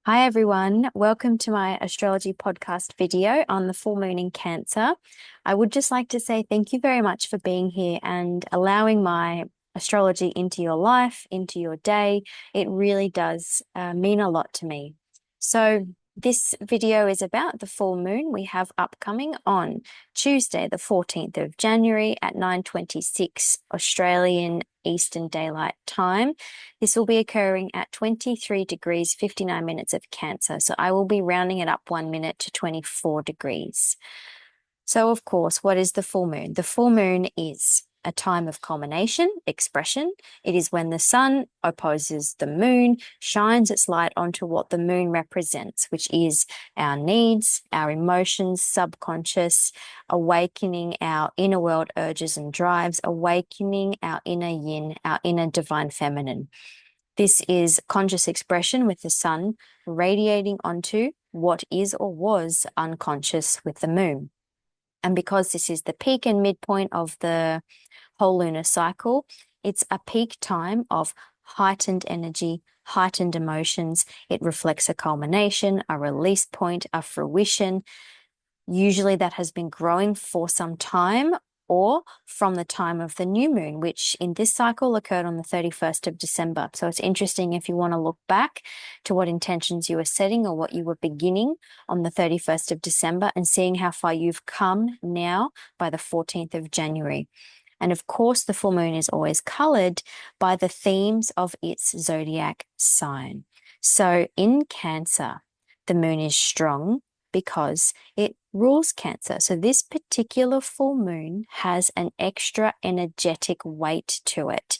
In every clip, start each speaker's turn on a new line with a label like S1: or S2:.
S1: Hi everyone, welcome to my astrology podcast video on the full moon in Cancer. I would just like to say thank you very much for being here and allowing my astrology into your life, into your day. It really does mean a lot to me. So this video is about the full moon we have upcoming on Tuesday, the 14th of January at 9:26 Australian Eastern Daylight Time. This will be occurring at 23 degrees 59 minutes of Cancer. So I will be rounding it up 1 minute to 24 degrees. So of course, what is the full moon? The full moon is a time of culmination, expression. It is when the sun opposes the moon, shines its light onto what the moon represents, which is our needs, our emotions, subconscious, awakening our inner world urges and drives, awakening our inner yin, our inner divine feminine. This is conscious expression with the sun radiating onto what is or was unconscious with the moon. And because this is the peak and midpoint of the whole lunar cycle, it's a peak time of heightened energy, heightened emotions. It reflects a culmination, a release point, a fruition. Usually that has been growing for some time or from the time of the new moon, which in this cycle occurred on the 31st of December. So it's interesting if you want to look back to what intentions you were setting or what you were beginning on the 31st of December and seeing how far you've come now by the 14th of January. And of course, the full moon is always colored by the themes of its zodiac sign. So in Cancer, the moon is strong because it rules Cancer. So this particular full moon has an extra energetic weight to it.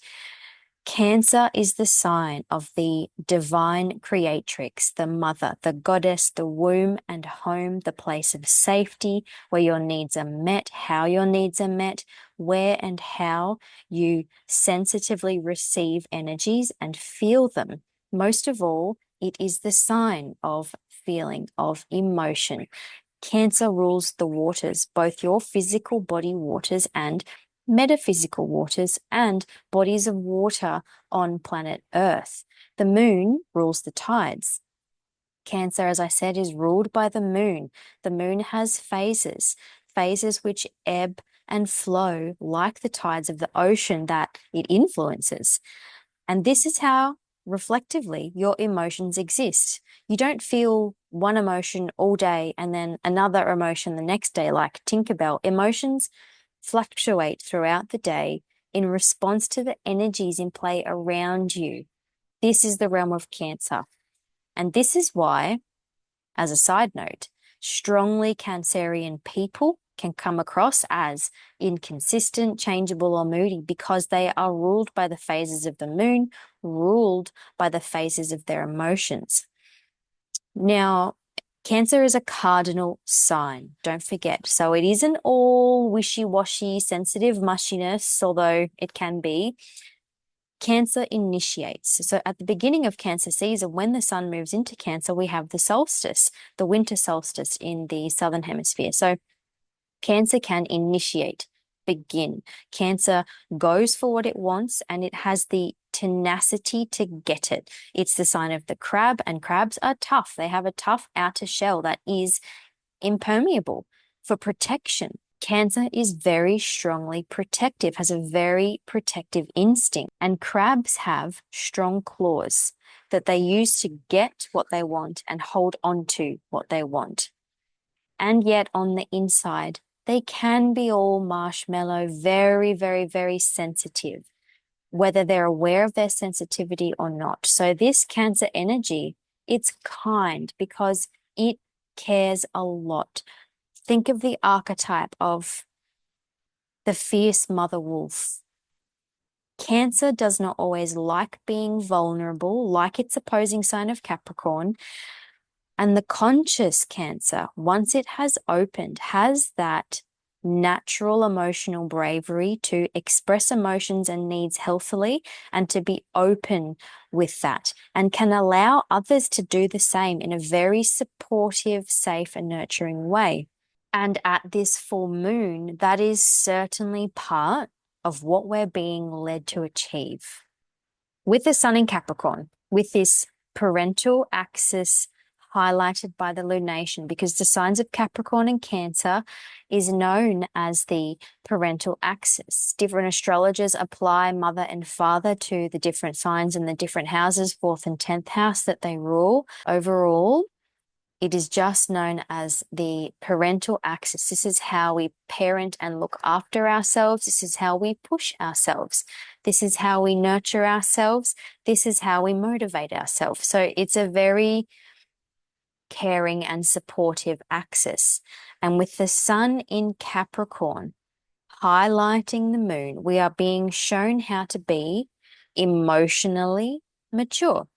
S1: Cancer is the sign of the divine creatrix, the mother, the goddess, the womb and home, the place of safety, where your needs are met, how your needs are met, where and how you sensitively receive energies and feel them. Most of all, it is the sign of feeling, of emotion. Cancer rules the waters, both your physical body waters and metaphysical waters and bodies of water on planet Earth. The moon rules the tides. Cancer, as I said, is ruled by the moon. The moon has phases which ebb and flow like the tides of the ocean that it influences. And this is how reflectively your emotions exist. You don't feel one emotion all day and then another emotion the next day like Tinkerbell. Emotions fluctuate throughout the day in response to the energies in play around you. This is the realm of Cancer. And this is why, as a side note, strongly Cancerian people can come across as inconsistent, changeable, or moody because they are ruled by the phases of the moon, ruled by the phases of their emotions. Now, Cancer is a cardinal sign, don't forget. So it isn't all wishy-washy, sensitive mushiness, although it can be. Cancer initiates. So at the beginning of Cancer season, when the sun moves into Cancer, we have the solstice, the winter solstice in the southern hemisphere. So Cancer can initiate, begin. Cancer goes for what it wants and it has the tenacity to get it. It's the sign of the crab, and crabs are tough. They have a tough outer shell that is impermeable for protection. Cancer is very strongly protective, has a very protective instinct, and crabs have strong claws that they use to get what they want and hold on to what they want. And yet on the inside, they can be all marshmallow, very, very, very sensitive, whether they're aware of their sensitivity or not. So this Cancer energy, it's kind because it cares a lot. Think of the archetype of the fierce mother wolf. Cancer does not always like being vulnerable, like its opposing sign of Capricorn. And the conscious Cancer, once it has opened, has that natural emotional bravery to express emotions and needs healthily and to be open with that, and can allow others to do the same in a very supportive, safe, and nurturing way. And at this full moon, that is certainly part of what we're being led to achieve. With the sun in Capricorn, with this parental axis highlighted by the lunation, because the signs of Capricorn and Cancer is known as the parental axis. Different astrologers apply mother and father to the different signs in the different houses, 4th and 10th house, that they rule. Overall, it is just known as the parental axis. This is how we parent and look after ourselves. This is how we push ourselves. This is how we nurture ourselves. This is how we motivate ourselves. So it's a very caring and supportive axis. And with the sun in Capricorn highlighting the moon, we are being shown how to be emotionally mature,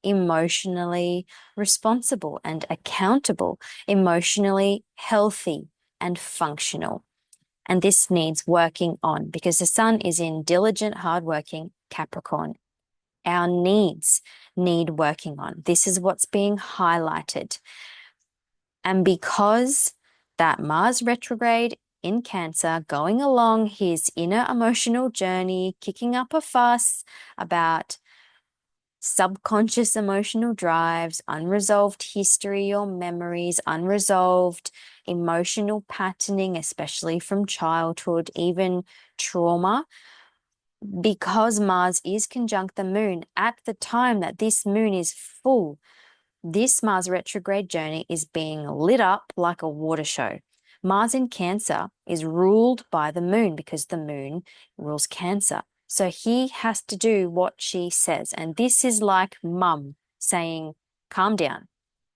S1: emotionally responsible and accountable, emotionally healthy and functional. And this needs working on, because the sun is in diligent, hardworking Capricorn. Our needs need working on. This is what's being highlighted. And because that Mars retrograde in Cancer, going along his inner emotional journey, kicking up a fuss about subconscious emotional drives, unresolved history or memories, unresolved emotional patterning, especially from childhood, even trauma. Because Mars is conjunct the moon at the time that this moon is full, this Mars retrograde journey is being lit up like a water show. Mars in Cancer is ruled by the moon because the moon rules Cancer. So he has to do what she says. And this is like mum saying, calm down,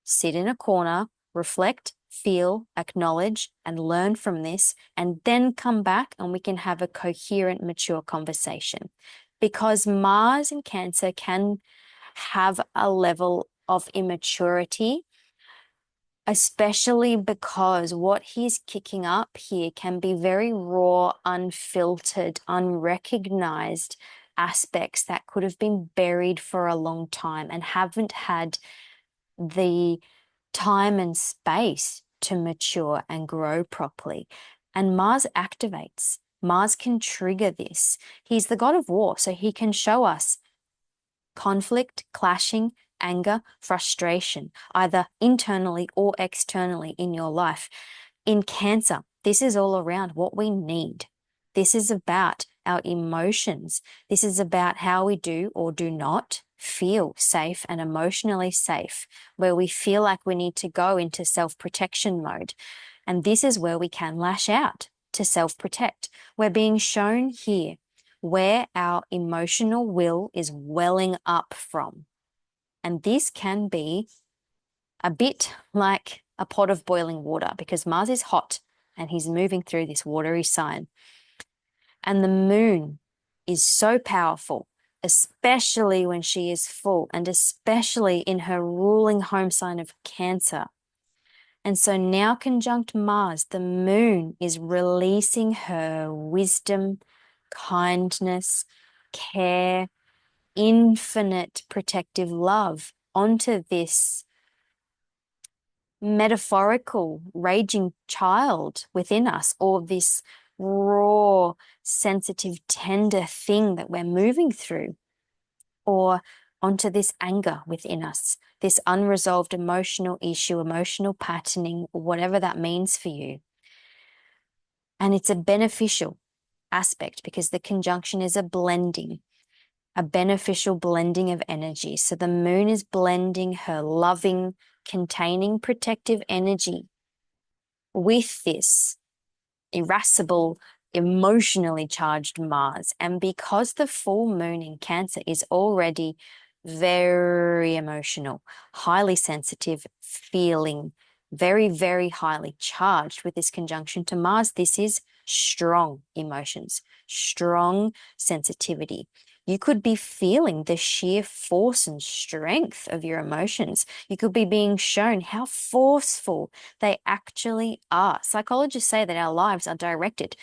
S1: sit in a corner, reflect, feel, acknowledge, and learn from this, and then come back and we can have a coherent, mature conversation. Because Mars in Cancer can have a level of immaturity, especially because what he's kicking up here can be very raw, unfiltered, unrecognized aspects that could have been buried for a long time and haven't had the time and space to mature and grow properly. And Mars activates. Mars can trigger this. He's the god of war, so he can show us conflict, clashing, anger, frustration, either internally or externally in your life. In Cancer, this is all around what we need. This is about our emotions. This is about how we do or do not feel safe and emotionally safe, where we feel like we need to go into self-protection mode. And this is where we can lash out to self-protect. We're being shown here where our emotional will is welling up from. And this can be a bit like a pot of boiling water, because Mars is hot and he's moving through this watery sign. And the moon is so powerful, especially when she is full, and especially in her ruling home sign of Cancer. And so now conjunct Mars, the moon is releasing her wisdom, kindness, care, infinite protective love onto this metaphorical raging child within us, or this raw, sensitive, tender thing that we're moving through, or onto this anger within us, this unresolved emotional issue, emotional patterning, whatever that means for you. And it's a beneficial aspect because the conjunction is a blending, a beneficial blending of energy. So the moon is blending her loving, containing, protective energy with this irascible, emotionally charged Mars. And because the full moon in Cancer is already very emotional, highly sensitive, feeling, very, very highly charged with this conjunction to Mars, this is strong emotions, strong sensitivity. You could be feeling the sheer force and strength of your emotions. You could be being shown how forceful they actually are. Psychologists say that our lives are directed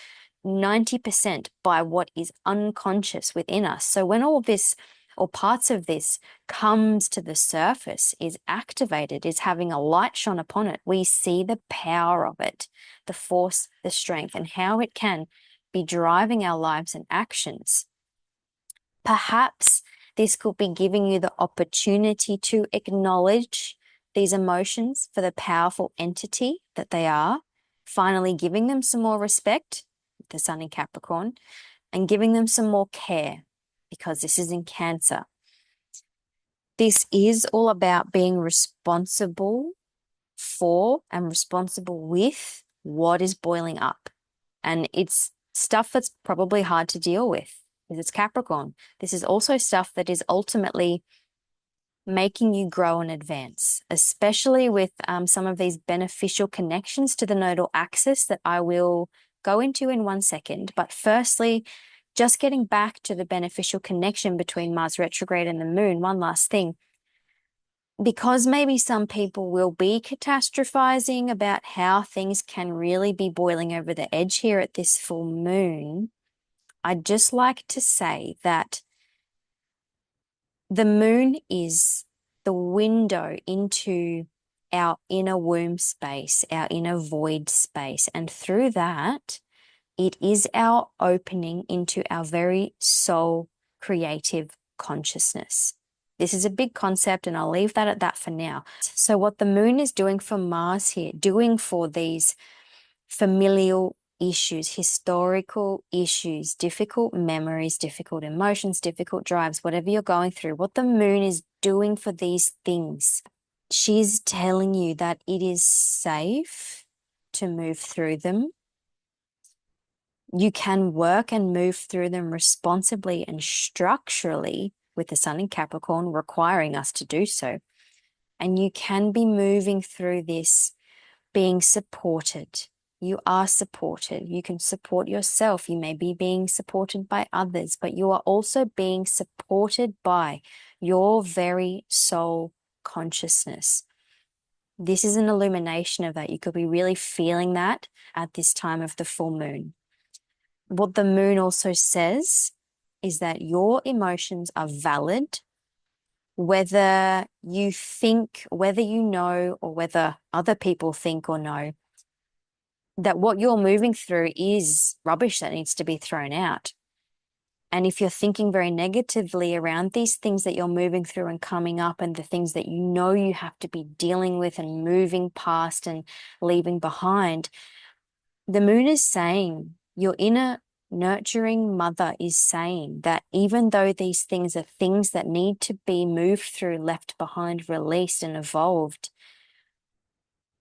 S1: 90% by what is unconscious within us. So when all this or parts of this comes to the surface, is activated, is having a light shone upon it, we see the power of it, the force, the strength, and how it can be driving our lives and actions. Perhaps this could be giving you the opportunity to acknowledge these emotions for the powerful entity that they are, finally giving them some more respect, the sun in Capricorn, and giving them some more care because this is in Cancer. This is all about being responsible for and responsible with what is boiling up. And it's stuff that's probably hard to deal with because it's Capricorn. This is also stuff that is ultimately making you grow and advance, especially with some of these beneficial connections to the nodal axis that I will go into in 1 second. But firstly, just getting back to the beneficial connection between Mars retrograde and the moon, one last thing. Because maybe some people will be catastrophizing about how things can really be boiling over the edge here at this full moon, I'd just like to say that the moon is the window into our inner womb space, our inner void space. And through that, it is our opening into our very soul creative consciousness. This is a big concept, and I'll leave that at that for now. So what the moon is doing for Mars here, doing for these familial issues, historical issues, difficult memories, difficult emotions, difficult drives, whatever you're going through, what the moon is doing for these things, she's telling you that it is safe to move through them. You can work and move through them responsibly and structurally with the sun in Capricorn requiring us to do so. And you can be moving through this being supported. You are supported. You can support yourself. You may be being supported by others, but you are also being supported by your very soul consciousness. This is an illumination of that. You could be really feeling that at this time of the full moon. What the moon also says is that your emotions are valid, whether you think, whether you know, or whether other people think or know that what you're moving through is rubbish that needs to be thrown out. And if you're thinking very negatively around these things that you're moving through and coming up and the things that you know you have to be dealing with and moving past and leaving behind, the moon is saying, your inner nurturing mother is saying that even though these things are things that need to be moved through, left behind, released, and evolved,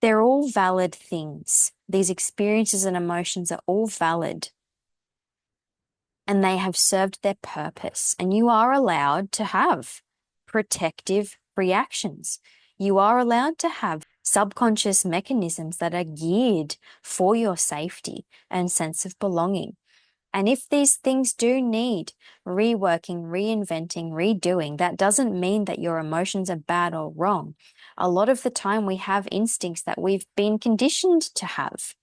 S1: they're all valid things. These experiences and emotions are all valid, and they have served their purpose. And you are allowed to have protective reactions. You are allowed to have subconscious mechanisms that are geared for your safety and sense of belonging. And if these things do need reworking, reinventing, redoing, that doesn't mean that your emotions are bad or wrong. A lot of the time we have instincts that we've been conditioned to have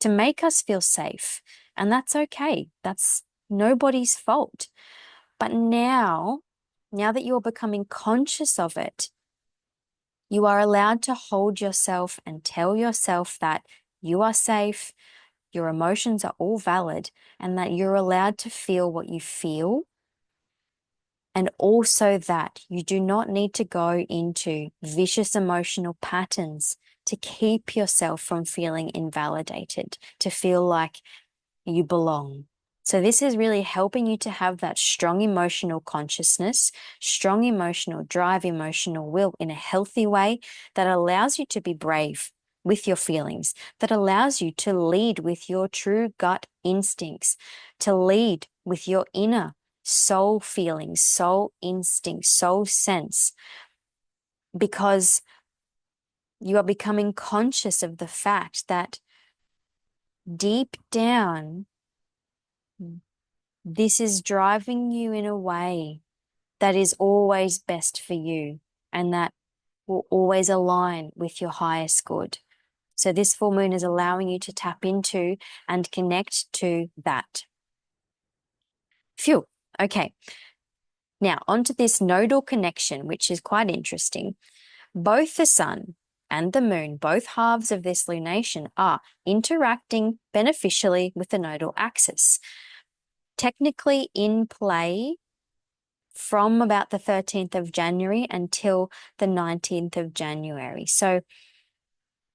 S1: to make us feel safe. And that's okay. That's nobody's fault. But now that you're becoming conscious of it, you are allowed to hold yourself and tell yourself that you are safe, your emotions are all valid, and that you're allowed to feel what you feel. And also that you do not need to go into vicious emotional patterns to keep yourself from feeling invalidated, to feel like you belong. So this is really helping you to have that strong emotional consciousness, strong emotional drive, emotional will in a healthy way that allows you to be brave with your feelings, that allows you to lead with your true gut instincts, to lead with your inner soul feelings, soul instinct, soul sense, because you are becoming conscious of the fact that deep down, this is driving you in a way that is always best for you and that will always align with your highest good. So this full moon is allowing you to tap into and connect to that. Phew. Okay. Now onto this nodal connection, which is quite interesting. Both the sun and the moon, both halves of this lunation, are interacting beneficially with the nodal axis. Technically in play from about the 13th of January until the 19th of January. So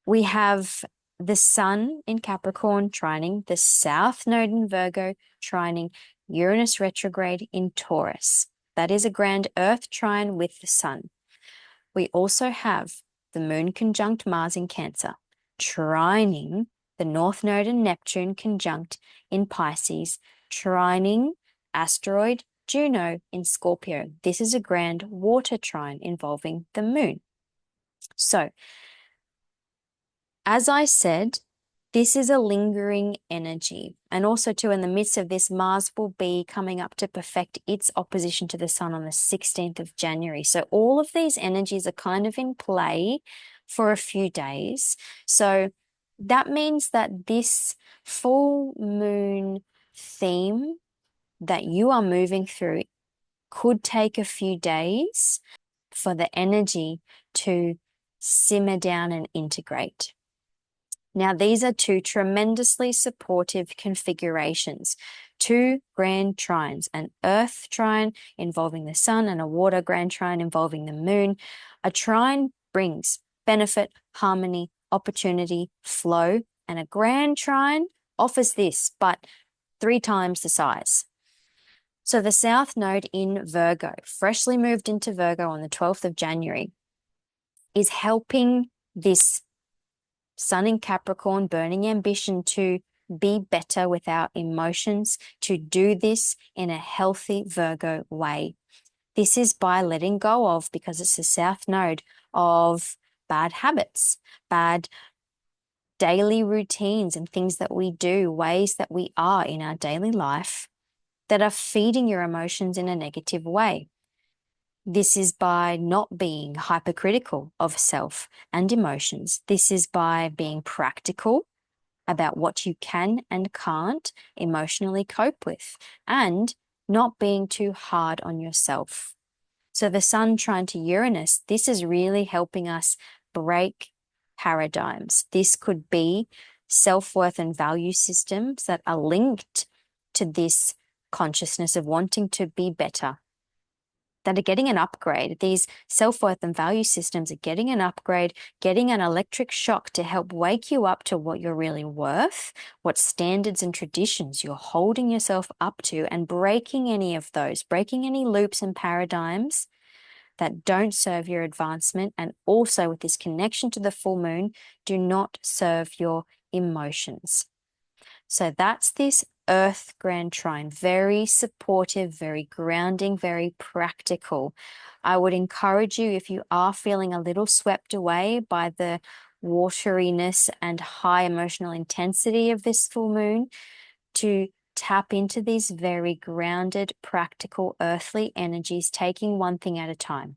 S1: we have the Sun in Capricorn trining, the South Node in Virgo trining, Uranus retrograde in Taurus. That is a grand Earth trine with the Sun. We also have the Moon conjunct Mars in Cancer, trining the North Node and Neptune conjunct in Pisces, trining asteroid Juno in Scorpio. This is a grand water trine involving the Moon. So, as I said, this is a lingering energy. And also too, in the midst of this, Mars will be coming up to perfect its opposition to the Sun on the 16th of January. So all of these energies are kind of in play for a few days. So that means that this full moon theme that you are moving through could take a few days for the energy to simmer down and integrate. Now, these are two tremendously supportive configurations, two grand trines, an earth trine involving the sun and a water grand trine involving the moon. A trine brings benefit, harmony, opportunity, flow, and a grand trine offers this, but 3 times the size. So the South Node in Virgo, freshly moved into Virgo on the 12th of January, is helping this Sun in Capricorn, burning ambition to be better with our emotions, to do this in a healthy Virgo way. This is by letting go of, because it's the South Node, of bad habits, bad daily routines and things that we do, ways that we are in our daily life that are feeding your emotions in a negative way. This is by not being hypercritical of self and emotions. This is by being practical about what you can and can't emotionally cope with, and not being too hard on yourself. So the Sun trine to Uranus, this is really helping us break paradigms. This could be self-worth and value systems that are linked to this consciousness of wanting to be better, that are getting an upgrade. These self-worth and value systems are getting an upgrade, getting an electric shock to help wake you up to what you're really worth, what standards and traditions you're holding yourself up to, and breaking any of those, breaking any loops and paradigms that don't serve your advancement. And also with this connection to the full moon, do not serve your emotions. So that's this Earth grand trine, very supportive, very grounding, very practical. I would encourage you, if you are feeling a little swept away by the wateriness and high emotional intensity of this full moon, to tap into these very grounded, practical, earthly energies, taking one thing at a time.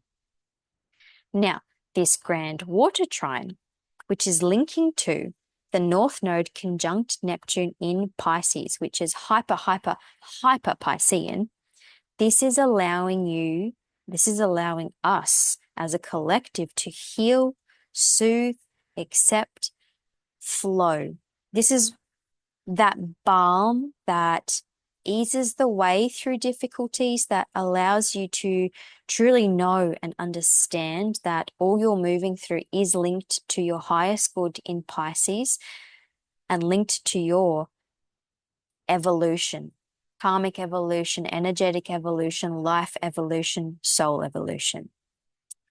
S1: Now, this grand water trine, which is linking to the North Node conjunct Neptune in Pisces, which is hyper Piscean. This is allowing us as a collective to heal, soothe, accept, flow. This is that balm that eases the way through difficulties, that allows you to truly know and understand that all you're moving through is linked to your highest good in Pisces and linked to your evolution, karmic evolution, energetic evolution, life evolution, soul evolution.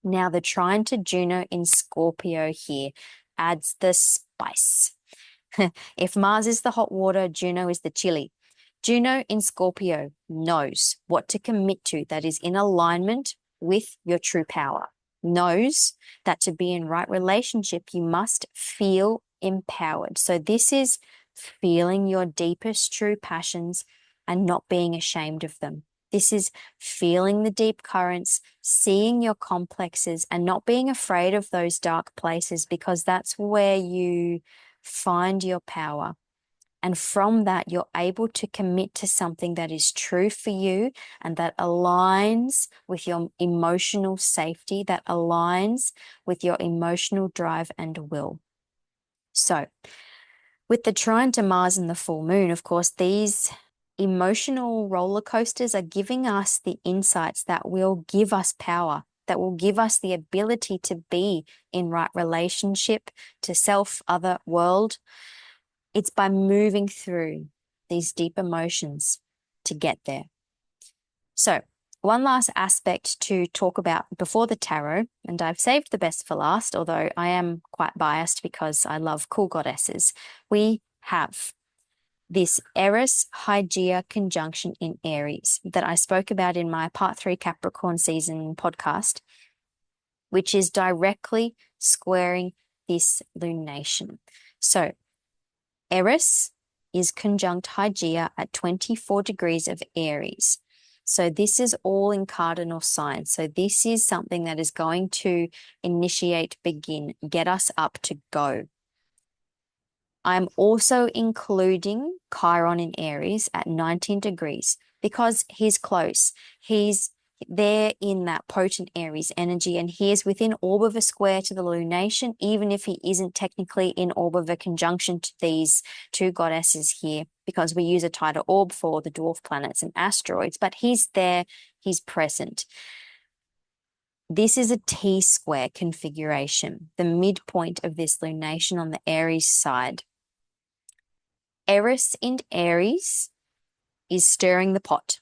S1: Now, the trine to Juno in Scorpio here adds the spice. If Mars is the hot water, Juno is the chili. Juno in Scorpio knows what to commit to that is in alignment with your true power, knows that to be in right relationship, you must feel empowered. So this is feeling your deepest true passions and not being ashamed of them. This is feeling the deep currents, seeing your complexes and not being afraid of those dark places, because that's where you find your power. And from that, you're able to commit to something that is true for you and that aligns with your emotional safety, that aligns with your emotional drive and will. So with the trine to Mars and the full moon, of course, these emotional roller coasters are giving us the insights that will give us power, that will give us the ability to be in right relationship to self, other, world. It's by moving through these deep emotions to get there. So, one last aspect to talk about before the tarot, and I've saved the best for last, although I am quite biased because I love cool goddesses. We have this Eris Hygeia conjunction in Aries that I spoke about in my Part 3 Capricorn season podcast, which is directly squaring this lunation. So Eris is conjunct Hygeia at 24 degrees of Aries. So this is all in cardinal signs. So this is something that is going to initiate, begin, get us up to go. I'm also including Chiron in Aries at 19 degrees because he's close. He's there in that potent Aries energy, and he is within orb of a square to the lunation, even if he isn't technically in orb of a conjunction to these two goddesses here, because we use a tighter orb for the dwarf planets and asteroids, but he's there, he's present. This is a T-square configuration, the midpoint of this lunation on the Aries side. Eris in Aries is stirring the pot.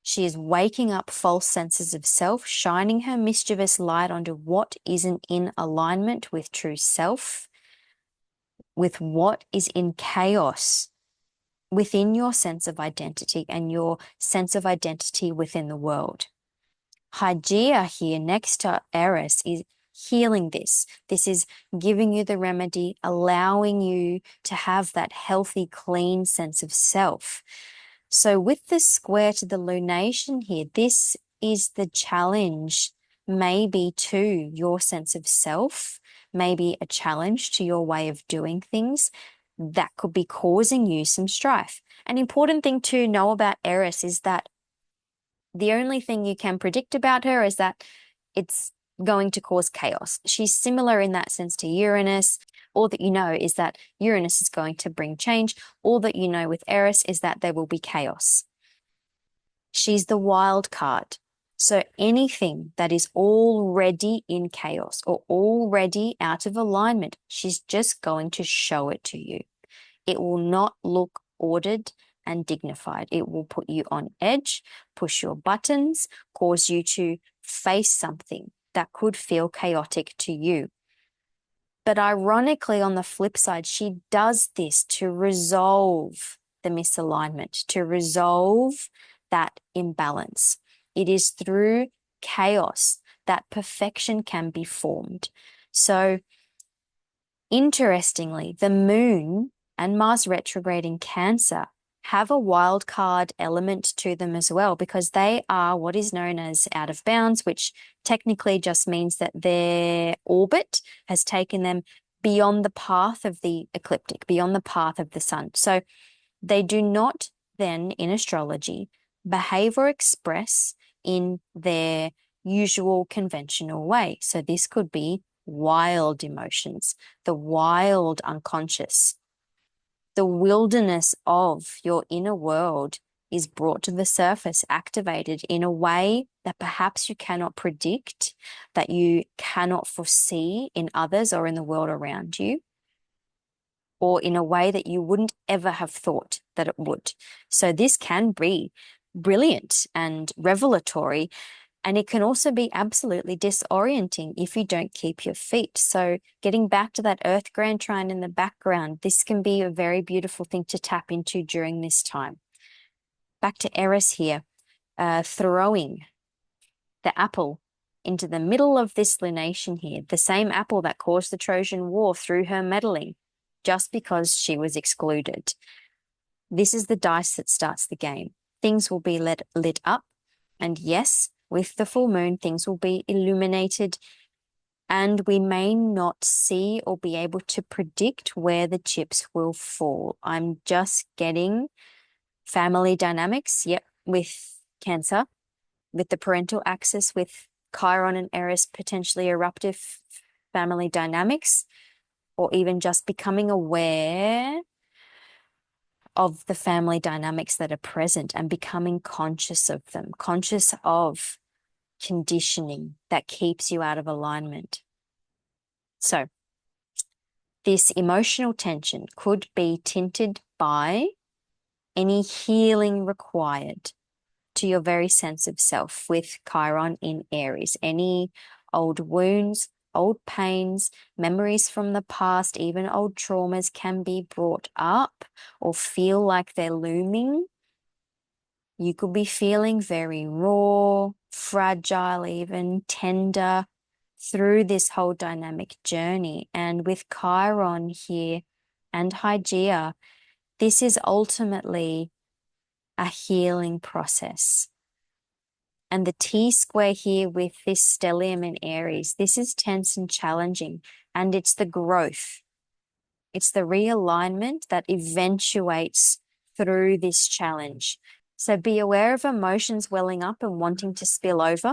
S1: She is waking up false senses of self, shining her mischievous light onto what isn't in alignment with true self, with what is in chaos within your sense of identity and your sense of identity within the world. Hygeia here next to Eris is healing this. This is giving you the remedy, allowing you to have that healthy, clean sense of self. So with the square to the lunation here, this is the challenge maybe to your sense of self, maybe a challenge to your way of doing things that could be causing you some strife. An important thing to know about Eris is that the only thing you can predict about her is that it's going to cause chaos. She's similar in that sense to Uranus. All that you know is that Uranus is going to bring change. All that you know with Eris is that there will be chaos. She's the wild card. So anything that is already in chaos or already out of alignment, she's just going to show it to you. It will not look ordered and dignified. It will put you on edge, push your buttons, cause you to face something that could feel chaotic to you. But ironically, on the flip side, she does this to resolve the misalignment, to resolve that imbalance. It is through chaos that perfection can be formed. So, interestingly, the moon and Mars retrograde in Cancer have a wild card element to them as well, because they are what is known as out of bounds, which technically just means that their orbit has taken them beyond the path of the ecliptic, beyond the path of the sun. So they do not then, in astrology, behave or express in their usual conventional way. So this could be wild emotions, the wild unconscious. The wilderness of your inner world is brought to the surface, activated in a way that perhaps you cannot predict, that you cannot foresee in others or in the world around you, or in a way that you wouldn't ever have thought that it would. So this can be brilliant and revelatory, and it can also be absolutely disorienting if you don't keep your feet. So getting back to that Earth Grand Trine in the background, this can be a very beautiful thing to tap into during this time. Back to Eris here, throwing the apple into the middle of this lunation here, the same apple that caused the Trojan War through her meddling, just because she was excluded. This is the dice that starts the game. Things will be lit up, and yes, with the full moon, things will be illuminated, and we may not see or be able to predict where the chips will fall. I'm just getting family dynamics, yep, with Cancer, with the parental axis, with Chiron and Eris potentially eruptive family dynamics, or even just becoming aware of the family dynamics that are present and becoming conscious of them, conscious of conditioning that keeps you out of alignment. So this emotional tension could be tinted by any healing required to your very sense of self with Chiron in Aries. Any old wounds, old pains, memories from the past, even old traumas can be brought up or feel like they're looming. You could be feeling very raw, fragile, even tender through this whole dynamic journey. And with Chiron here and Hygeia, this is ultimately a healing process. And the T-square here with this stellium in Aries, this is tense and challenging, and it's the growth. It's the realignment that eventuates through this challenge. So be aware of emotions welling up and wanting to spill over.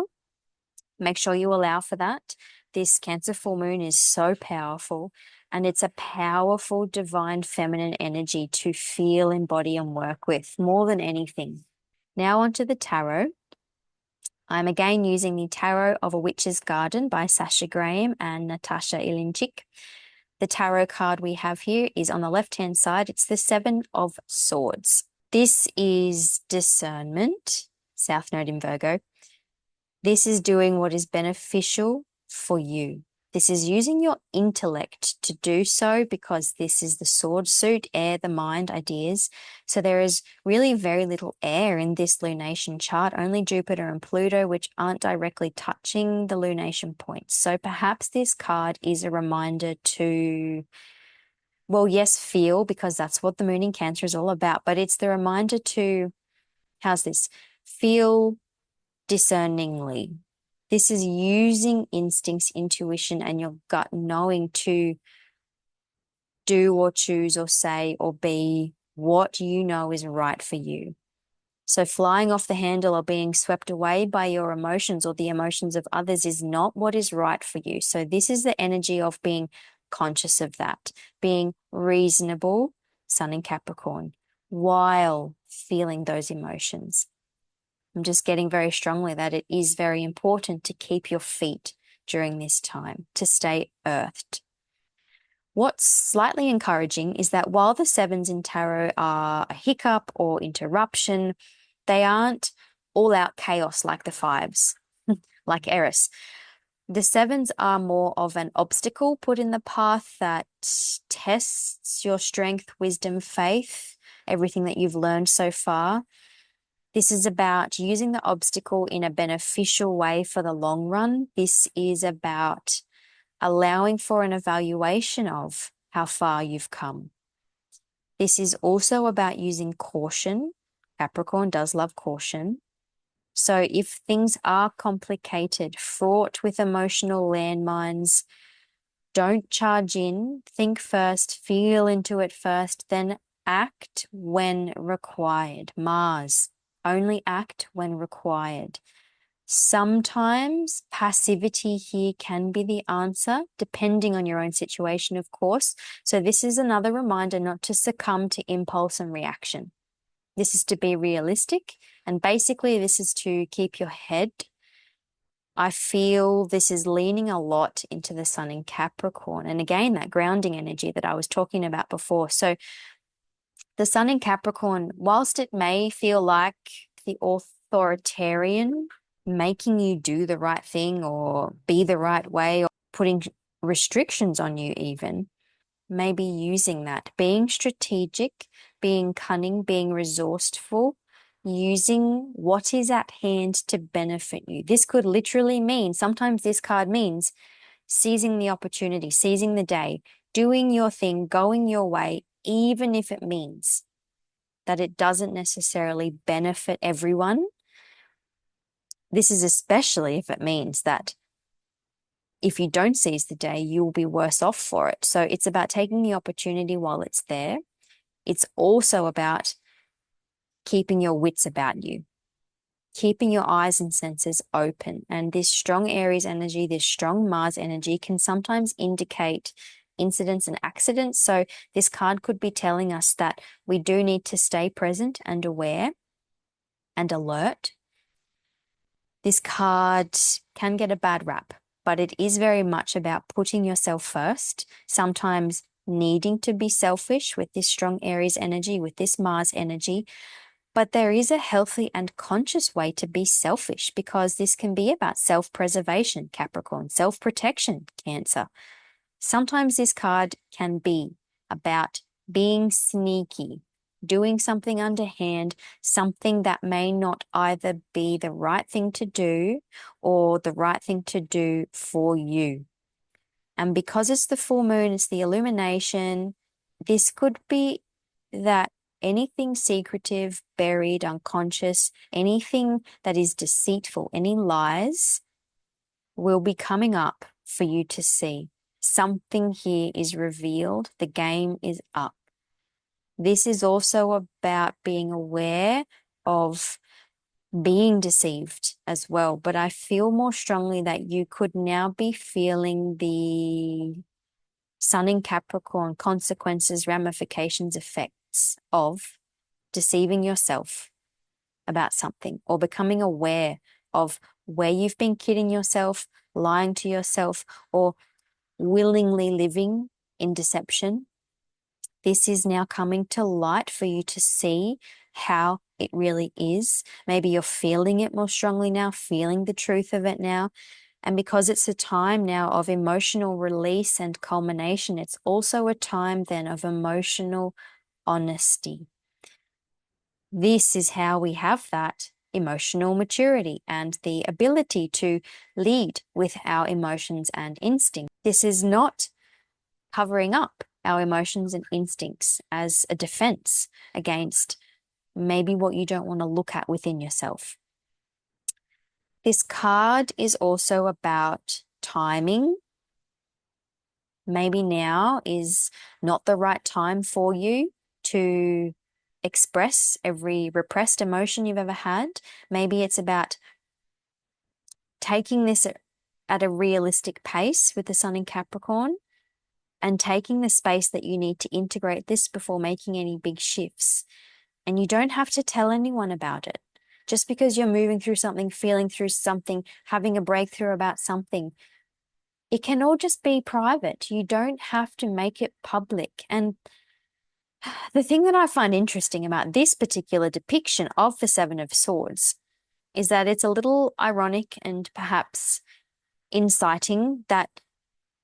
S1: Make sure you allow for that. This Cancer full moon is so powerful, and it's a powerful divine feminine energy to feel, embody, and work with more than anything. Now onto the tarot. I'm again using the Tarot of a Witch's Garden by Sasha Graham and Natasha Ilinchik. The tarot card we have here is on the left-hand side. It's the Seven of Swords. This is discernment, South Node in Virgo. This is doing what is beneficial for you. This is using your intellect to do so because this is the sword suit, air, the mind, ideas. So there is really very little air in this lunation chart, only Jupiter and Pluto, which aren't directly touching the lunation points. So perhaps this card is a reminder to, well, yes, feel, because that's what the moon in Cancer is all about, but it's the reminder to, how's this? Feel discerningly. This is using instincts, intuition, and your gut knowing to do or choose or say or be what you know is right for you. So flying off the handle or being swept away by your emotions or the emotions of others is not what is right for you. So this is the energy of being conscious of that, being reasonable, Sun in Capricorn, while feeling those emotions. I'm just getting very strongly that it is very important to keep your feet during this time, to stay earthed. What's slightly encouraging is that while the sevens in tarot are a hiccup or interruption, they aren't all-out chaos like the fives, like Eris. The sevens are more of an obstacle put in the path that tests your strength, wisdom, faith, everything that you've learned so far. This is about using the obstacle in a beneficial way for the long run. This is about allowing for an evaluation of how far you've come. This is also about using caution. Capricorn does love caution. So if things are complicated, fraught with emotional landmines, don't charge in. Think first, feel into it first, then act when required. Mars. Only act when required. Sometimes passivity here can be the answer, depending on your own situation, of course. So this is another reminder not to succumb to impulse and reaction. This is to be realistic, and basically this is to keep your head. I feel this is leaning a lot into the Sun in Capricorn, and again, that grounding energy that I was talking about before. So the Sun in Capricorn, whilst it may feel like the authoritarian, making you do the right thing or be the right way or putting restrictions on you even, maybe using that, being strategic, being cunning, being resourceful, using what is at hand to benefit you. This could literally mean, sometimes this card means seizing the opportunity, seizing the day, doing your thing, going your way, even if it means that it doesn't necessarily benefit everyone. This is especially if it means that if you don't seize the day, you will be worse off for it. So it's about taking the opportunity while it's there. It's also about keeping your wits about you, keeping your eyes and senses open. And this strong Aries energy, this strong Mars energy can sometimes indicate incidents and accidents. So this card could be telling us that we do need to stay present and aware and alert. This card can get a bad rap, but it is very much about putting yourself first, sometimes needing to be selfish with this strong Aries energy, with this Mars energy. But there is a healthy and conscious way to be selfish, because this can be about self-preservation, Capricorn, self-protection, Cancer. Sometimes this card can be about being sneaky, doing something underhand, something that may not either be the right thing to do or the right thing to do for you. And because it's the full moon, it's the illumination, this could be that anything secretive, buried, unconscious, anything that is deceitful, any lies will be coming up for you to see. Something here is revealed. The game is up. This is also about being aware of being deceived as well. But I feel more strongly that you could now be feeling the Sun in Capricorn consequences, ramifications, effects of deceiving yourself about something, or becoming aware of where you've been kidding yourself, lying to yourself, or willingly living in deception. This is now coming to light for you to see how it really is. Maybe you're feeling it more strongly now, feeling the truth of it now. And because it's a time now of emotional release and culmination, it's also a time then of emotional honesty. This is how we have that emotional maturity and the ability to lead with our emotions and instincts. This is not covering up our emotions and instincts as a defense against maybe what you don't want to look at within yourself. This card is also about timing. Maybe now is not the right time for you to express every repressed emotion you've ever had. Maybe it's about taking this at a realistic pace with the Sun in Capricorn and taking the space that you need to integrate this before making any big shifts. And you don't have to tell anyone about it. Just because you're moving through something, feeling through something, having a breakthrough about something, it can all just be private. You don't have to make it public. And the thing that I find interesting about this particular depiction of the Seven of Swords is that it's a little ironic and perhaps inciting that,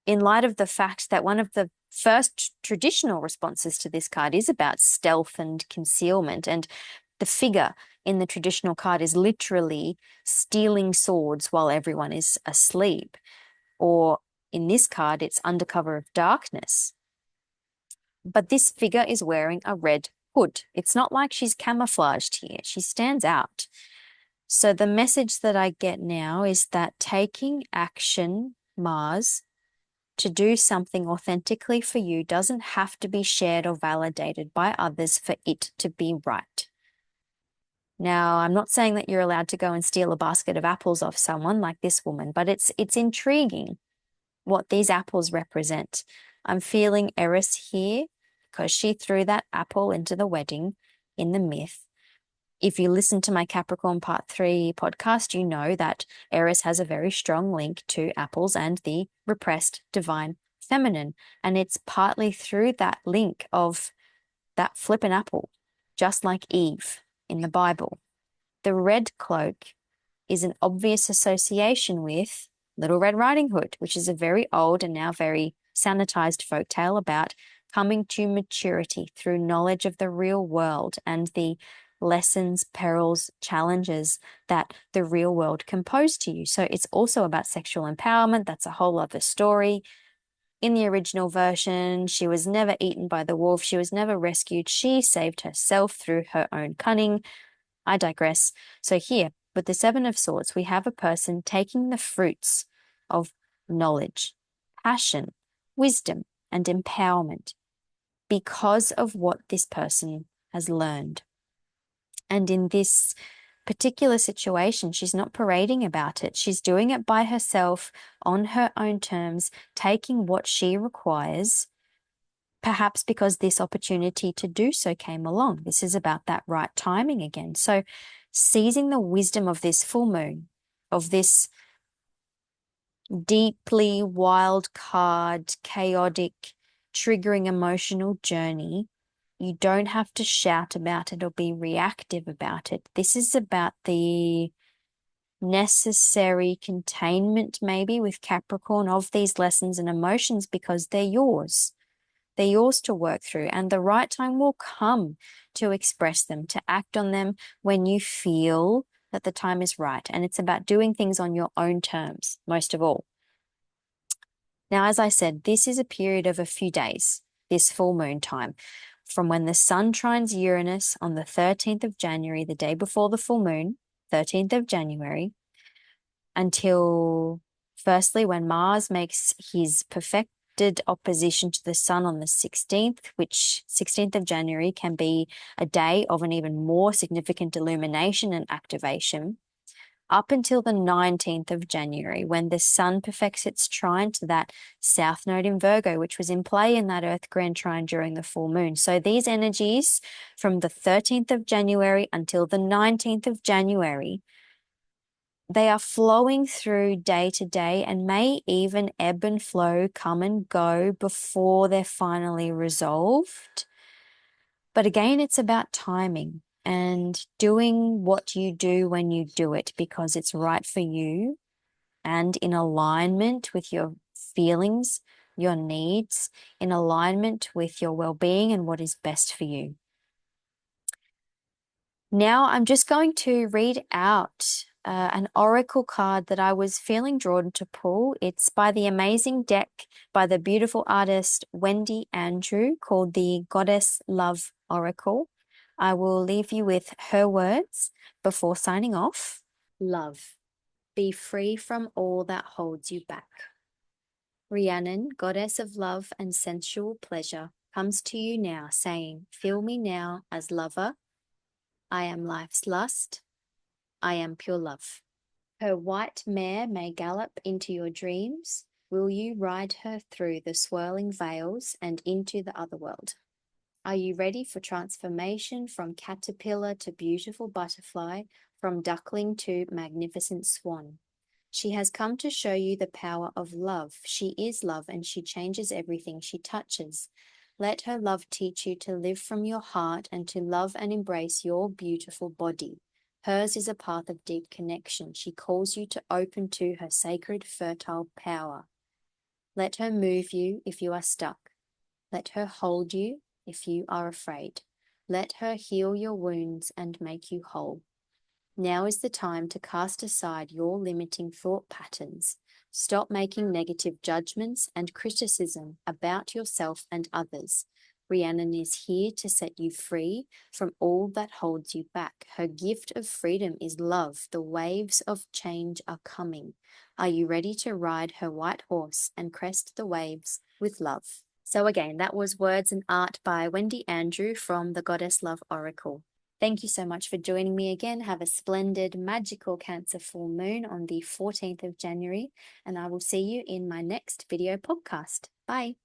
S1: in light of the fact that one of the first traditional responses to this card is about stealth and concealment, and the figure in the traditional card is literally stealing swords while everyone is asleep. Or in this card, it's under cover of darkness. But this figure is wearing a red hood. It's not like she's camouflaged here. She stands out. So the message that I get now is that taking action, Mars, to do something authentically for you doesn't have to be shared or validated by others for it to be right. Now, I'm not saying that you're allowed to go and steal a basket of apples off someone like this woman, but it's intriguing what these apples represent. I'm feeling Eris here because she threw that apple into the wedding in the myth. If you listen to my Capricorn Part 3 podcast, you know that Eris has a very strong link to apples and the repressed divine feminine. And it's partly through that link of that flippin' apple, just like Eve in the Bible. The red cloak is an obvious association with Little Red Riding Hood, which is a very old and now very sanitized folktale about coming to maturity through knowledge of the real world and the lessons, perils, challenges that the real world can pose to you. So it's also about sexual empowerment. That's a whole other story. In the original version, she was never eaten by the wolf. She was never rescued. She saved herself through her own cunning. I digress. So here, with the Seven of Swords, we have a person taking the fruits of knowledge, passion, wisdom, and empowerment because of what this person has learned. And in this particular situation, she's not parading about it. She's doing it by herself on her own terms, taking what she requires perhaps because this opportunity to do so came along. This is about that right timing again. So seizing the wisdom of this full moon, of this deeply wild card, chaotic, triggering emotional journey, you don't have to shout about it or be reactive about it. This is about the necessary containment, maybe with Capricorn, of these lessons and emotions, because they're yours. They're yours to work through, and the right time will come to express them, to act on them when you feel that the time is right. And it's about doing things on your own terms, most of all. Now, as I said, this is a period of a few days, this full moon time, from when the sun trines Uranus on the 13th of January, the day before the full moon, 13th of January, until firstly when Mars makes his perfected opposition to the sun on the 16th, which 16th of January can be a day of an even more significant illumination and activation, up until the 19th of January, when the sun perfects its trine to that south node in Virgo, which was in play in that Earth grand trine during the full moon. So these energies from the 13th of January until the 19th of January, they are flowing through day to day and may even ebb and flow, come and go before they're finally resolved. But again, it's about timing and doing what you do when you do it because it's right for you and in alignment with your feelings, your needs, in alignment with your well-being and what is best for you. Now I'm just going to read out an oracle card that I was feeling drawn to pull. It's by the amazing deck by the beautiful artist Wendy Andrew, called the Goddess Love Oracle. I will leave you with her words before signing off. Love, be free from all that holds you back. Rhiannon, goddess of love and sensual pleasure, comes to you now saying, feel me now as lover. I am life's lust. I am pure love. Her white mare may gallop into your dreams. Will you ride her through the swirling veils and into the other world? Are you ready for transformation from caterpillar to beautiful butterfly, from duckling to magnificent swan? She has come to show you the power of love. She is love and she changes everything she touches. Let her love teach you to live from your heart and to love and embrace your beautiful body. Hers is a path of deep connection. She calls you to open to her sacred, fertile power. Let her move you if you are stuck. Let her hold you if you are afraid. Let her heal your wounds and make you whole. Now is the time to cast aside your limiting thought patterns. Stop making negative judgments and criticism about yourself and others. Rhiannon is here to set you free from all that holds you back. Her gift of freedom is love. The waves of change are coming. Are you ready to ride her white horse and crest the waves with love? So again, that was words and art by Wendy Andrew from the Goddess Love Oracle. Thank you so much for joining me again. Have a splendid, magical Cancer full moon on the 14th of January, and I will see you in my next video podcast. Bye.